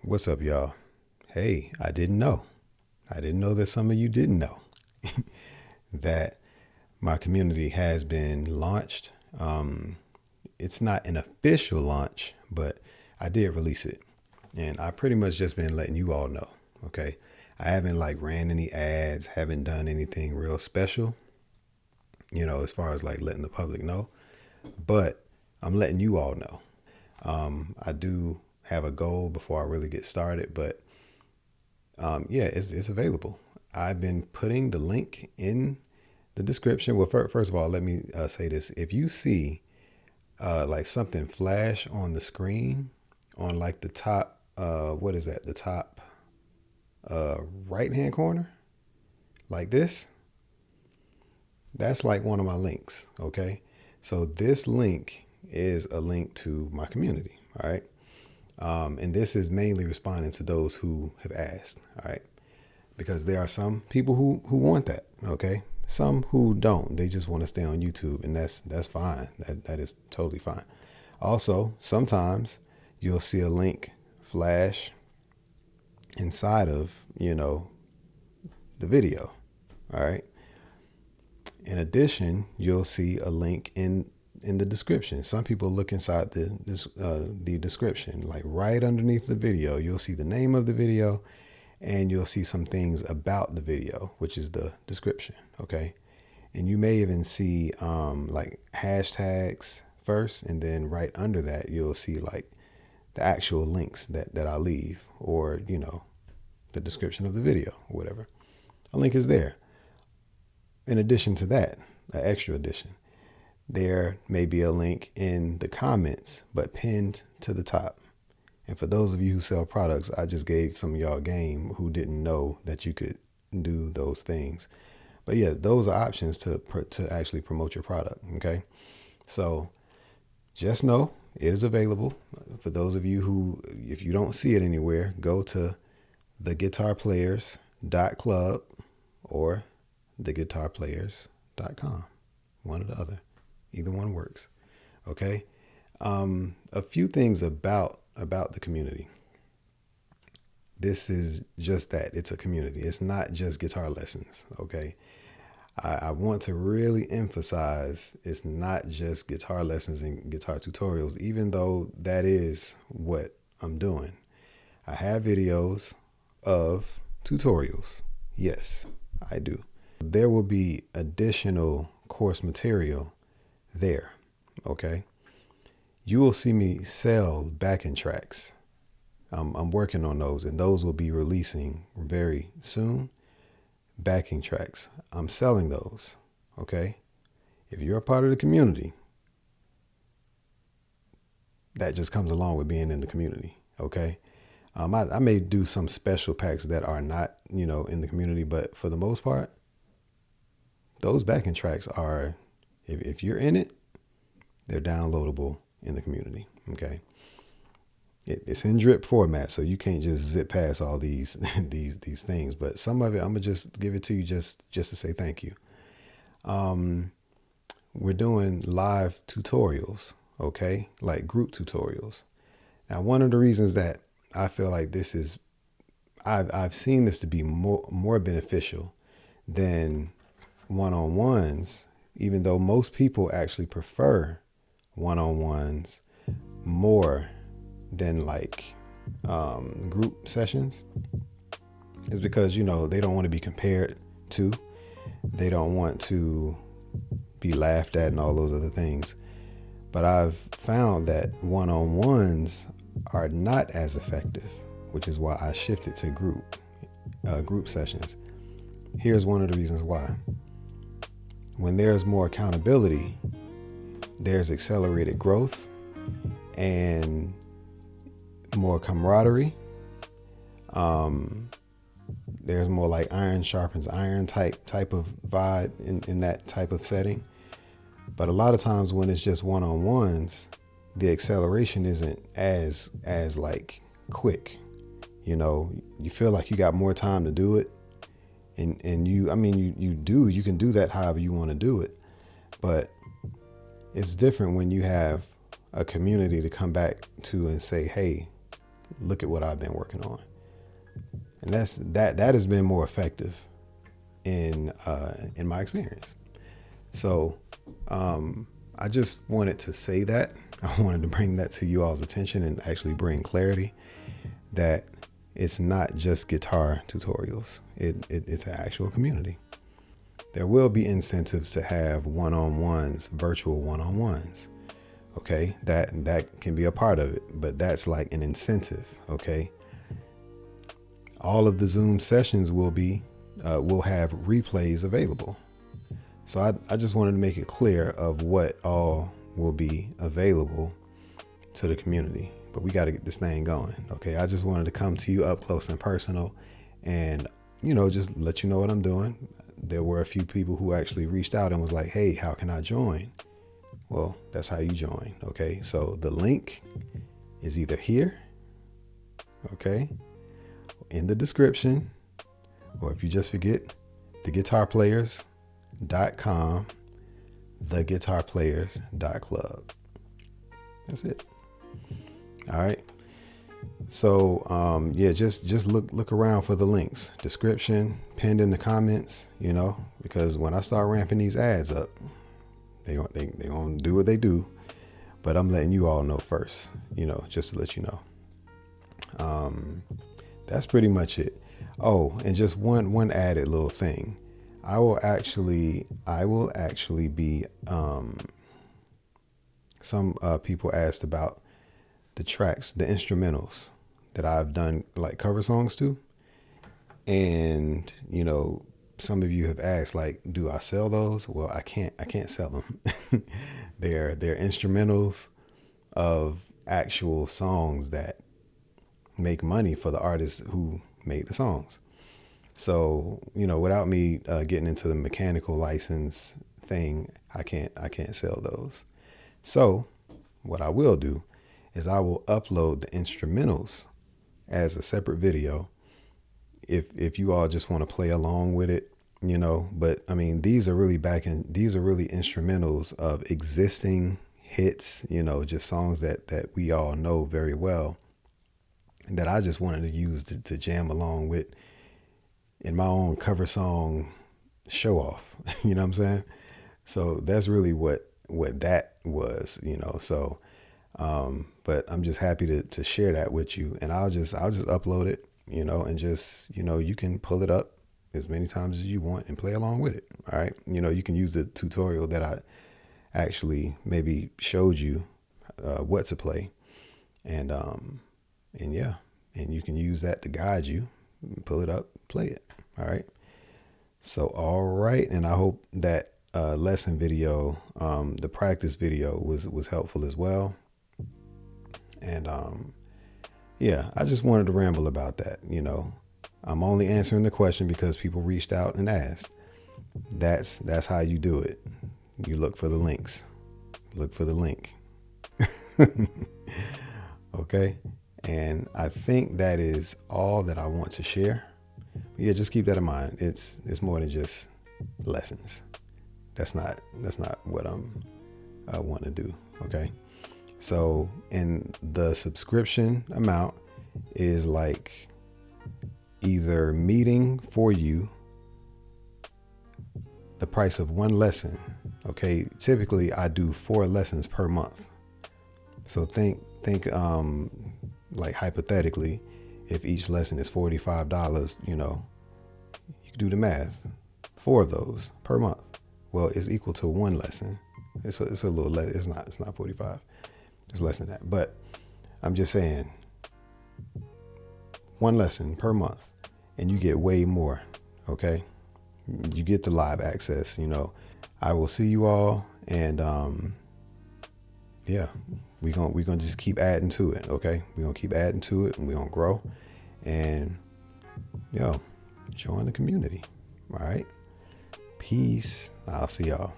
What's up, y'all? Hey, I didn't know. I didn't know that some of you didn't know that my community has been launched. It's not an official launch, but I did release it. And I pretty much just been letting you all know. Okay. I haven't like ran any ads, haven't done anything real special, as far as like letting the public know. But I'm letting you all know. I do have a goal before I really get started, but yeah, it's available. I've been putting the link in the description. Well, first of all, let me say this. If you see like something flash on the screen on like the top, what is that? The top right hand corner, like this, that's like one of my links. Okay. So this link is a link to my community. All right. And this is mainly responding to those who have asked. All right. Because there are some people who want that. Okay. Some who don't. They just want to stay on YouTube, and that's fine. That is totally fine. Also, sometimes you'll see a link flash inside of, the video. All right. In addition, you'll see a link in the description. Some people look inside the description, like right underneath the video. You'll see the name of the video, and you'll see some things about the video, which is the description. Okay. And you may even see like hashtags first, and then right under that, you'll see like the actual links that I leave, or, the description of the video or whatever. A link is there. In addition to that, an extra addition, there may be a link in the comments, but pinned to the top. And for those of you who sell products, I just gave some of y'all game who didn't know that you could do those things. But yeah, those are options to actually promote your product. Okay. So just know it is available. For those of you who, if you don't see it anywhere, go to theguitarplayers.club or theguitarplayers.com. One or the other. Either one works. Okay. A few things about the community. This is just that. It's a community. It's not just guitar lessons. Okay. I want to really emphasize it's not just guitar lessons and guitar tutorials, even though that is what I'm doing. I have videos of tutorials. Yes, I do. There will be additional course material there. Okay. You will see me sell backing tracks. I'm working on those, and those will be releasing very soon. Backing tracks. I'm selling those. Okay. If you're a part of the community, that just comes along with being in the community. Okay. I may do some special packs that are not, in the community, but for the most part, those backing tracks are, if you're in it, they're downloadable in the community. Okay. It's in drip format, so you can't just zip past all these these things. But some of it, I'm gonna just give it to you just to say thank you. We're doing live tutorials, okay, like group tutorials. Now, one of the reasons that I feel like this is, I've seen this to be more beneficial than one-on-ones, even though most people actually prefer one-on-ones more than like group sessions, is because they don't want to be compared to, they don't want to be laughed at and all those other things. But I've found that one-on-ones are not as effective, which is why I shifted to group sessions. Here's one of the reasons why. When there's more accountability, there's accelerated growth and more camaraderie. There's more like iron sharpens iron type of vibe in that type of setting. But a lot of times when it's just one-on-ones, the acceleration isn't as like quick. You feel like you got more time to do it. And you can do that however you want to do it. But it's different when you have a community to come back to and say, hey, look at what I've been working on. And that has been more effective in my experience. So I just wanted to say that. I wanted to bring that to you all's attention and actually bring clarity that it's not just guitar tutorials. It's an actual community. There will be incentives to have one-on-ones, virtual one-on-ones. Okay, that can be a part of it, but that's like an incentive. Okay, all of the Zoom sessions will have replays available. So I just wanted to make it clear of what all will be available to the community, but we got to get this thing going. Okay, I just wanted to come to you up close and personal and, just let you know what I'm doing. There were a few people who actually reached out and was like, hey, how can I join? Well, that's how you join. Okay, so the link is either here, okay, in the description, or if you just forget, theguitarplayers.com, theguitarplayers.club. That's it. All right. So just look around for the links, description, pinned in the comments, because when I start ramping these ads up, they gonna do what they do, but I'm letting you all know first, just to let you know. That's pretty much it. Oh, and just one added little thing. I will actually be, some people asked about the tracks, the instrumentals that I've done like cover songs to. And, some of you have asked, like, do I sell those? Well, I can't sell them. They're instrumentals of actual songs that make money for the artists who made the songs. So, without me getting into the mechanical license thing, I can't sell those. So what I will do is I will upload the instrumentals as a separate video. If you all just want to play along with it, but I mean, these are really instrumentals of existing hits, just songs that we all know very well, that I just wanted to use to jam along with in my own cover song show off. You know what I'm saying? So that's really what that was, so, but I'm just happy to share that with you, and I'll just upload it, and just, you can pull it up as many times as you want and play along with it. All right. You can use the tutorial that I actually maybe showed you, what to play, and yeah, and you can use that to guide you, pull it up, play it. All right. So, all right. And I hope that lesson video, the practice video was helpful as well. And yeah, I just wanted to ramble about that. I'm only answering the question because people reached out and asked. That's how you do it. You look for the links. Look for the link. Okay. And I think that is all that I want to share. But yeah, just keep that in mind. It's more than just lessons. That's not what I want to do. Okay. So, and the subscription amount is like either meeting for you the price of one lesson. Okay. Typically I do 4 lessons per month. So think like hypothetically, if each lesson is $45, you can do the math. 4 of those per month. Well, it's equal to 1 lesson. It's a little less. It's not 45. It's less than that. But I'm just saying, 1 lesson per month, and you get way more. Okay, you get the live access. I will see you all, and yeah, we're gonna just keep adding to it. Okay, we're gonna keep adding to it, and we're gonna grow, and join the community. All right, peace. I'll see y'all.